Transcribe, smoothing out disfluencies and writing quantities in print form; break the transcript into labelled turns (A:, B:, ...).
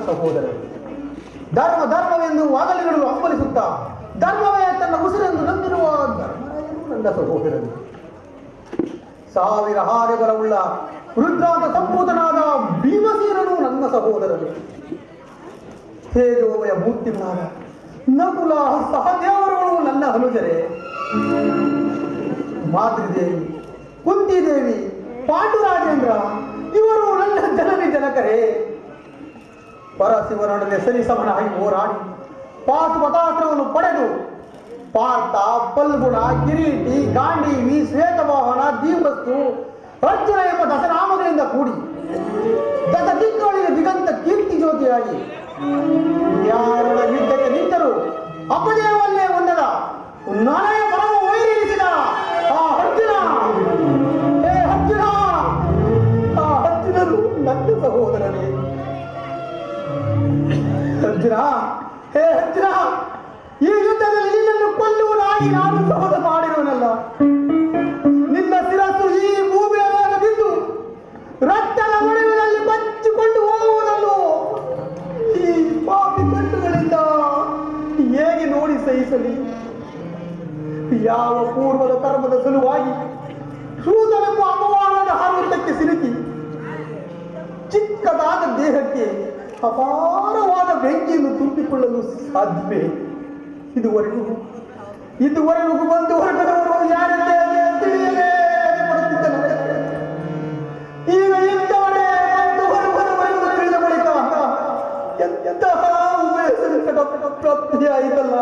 A: ಸಹೋದರರು. ಧರ್ಮವೆಂದು ವಾಗಲಿಗಳು ಹಂಬಲಿಸುತ್ತಾ ಧರ್ಮವೇ ತನ್ನ ಉಸಿರೆಂದು ನಂಬಿರುವ ಧರ್ಮರಾಯರು ನನ್ನ ಸಹೋದರರು. ಸಾವಿರ ಹಾರೆ ಬಲವುಳ್ಳ ರುದ್ರಾಂತ ಸಂಪೂತನಾದ ಭೀಮಸೇನನು ನನ್ನ ಸಹೋದರರು. ತೇಜೋಮಯ ಮೂರ್ತಿಗಳಾದ ನಕುಲ ಸಹದೇವರುಗಳು ನನ್ನ ಅನುಜರೇ. ಮಾತೃದೇವಿ, ಕುಂತಿದೇವಿ, ಪಾಂಡುರಾಜೇಂದ್ರ ಇವರು ನನ್ನ ಜನನಿ ಜನಕರೇ. ಪರಶಿವನೊಡನೆ ಸರಿಸಮನಾಗಿ ಹೋರಾಡಿ ಪಾಶುಪತಾಸ್ತ್ರವನ್ನು ಪಡೆದು ಪಾರ್ಥ, ಪಲ್ಗುಣ, ಕಿರೀಟಿ, ಗಾಂಡೀವಿ, ಶ್ವೇತವಾಹನ, ದೀವಸ್ತು, ಅರ್ಜುನ ಎಂಬ ದಶನಾಮಗಳಿಂದ ಕೂಡಿ ದಶ ದಿಕ್ಕುಗಳಿಗೆ ದಿಗಂತ ಕೀರ್ತಿ ಜ್ಯೋತಿಯಾಗಿ ಯಾರ ಯುದ್ಧಕ್ಕೆ ನಿಂತರೂ ಅಪಜಯವನ್ನೇ ಹೊಂದದ ನಾಳೆಯ ಪರಮ ವೈರಿಸಿದ ಆ ಅರ್ಜುನ, ಹೇ ಅರ್ಜುನ, ಆ ಅರ್ಜುನರು ನನ್ನ ಸಹೋದರನೇ. ಅರ್ಜುನ, ಹೇ ಅರ್ಜುನ, ಈ ಯುದ್ಧದಲ್ಲಿ ನಿನ್ನನ್ನು ಕೊಲ್ಲುವುದಾಗಿ ನಾನು ಶಪಥ ಮಾಡಿರುವನಲ್ಲ. ನಿನ್ನ ಶಿರಸ್ಸು ಈ ಭೂಮಿಯ ಮೇಲೆ ಬಿದ್ದು ರಕ್ತದ ಒಡವಿನಲ್ಲಿ ಬಚ್ಚಿಕೊಂಡು ಹೋಗುವುದನ್ನು ಈ ಪಾಪಿ ಕಣ್ಣುಗಳಿಂದ ಹೇಗೆ ನೋಡಿ ಸಹಿಸಲಿ? ಯಾವ ಪೂರ್ವದ ಕರ್ಮದ ಸಲುವಾಗಿ ಸೂತನೆಂಬ ಅಪಮಾನದ ಹಾರುತ್ತಕ್ಕೆ ಸಿಲುಕಿ ಚಿಕ್ಕದಾದ ದೇಹಕ್ಕೆ ಅಪಾರವಾದ ಬೆಂಕಿಯನ್ನು ತುಂಬಿಕೊಳ್ಳಲು ಸಾಧ್ಯವೇ? ಇದುವರೆಗೂ ಬಂದು ಹೊರಟವರು ಯಾರನ್ನೇ ತಿಳಿಯಲೇ ಪಡುತ್ತಿದ್ದ ಈಗ ಇಂಥವರೇ ಬಂದು ಹೊರಬರುವರೆಂದು ತಿಳಿದ ಬಳಿಕ ಎಂತಹ ಪ್ರಾಪ್ತಿಯಾಯಿತಲ್ಲ.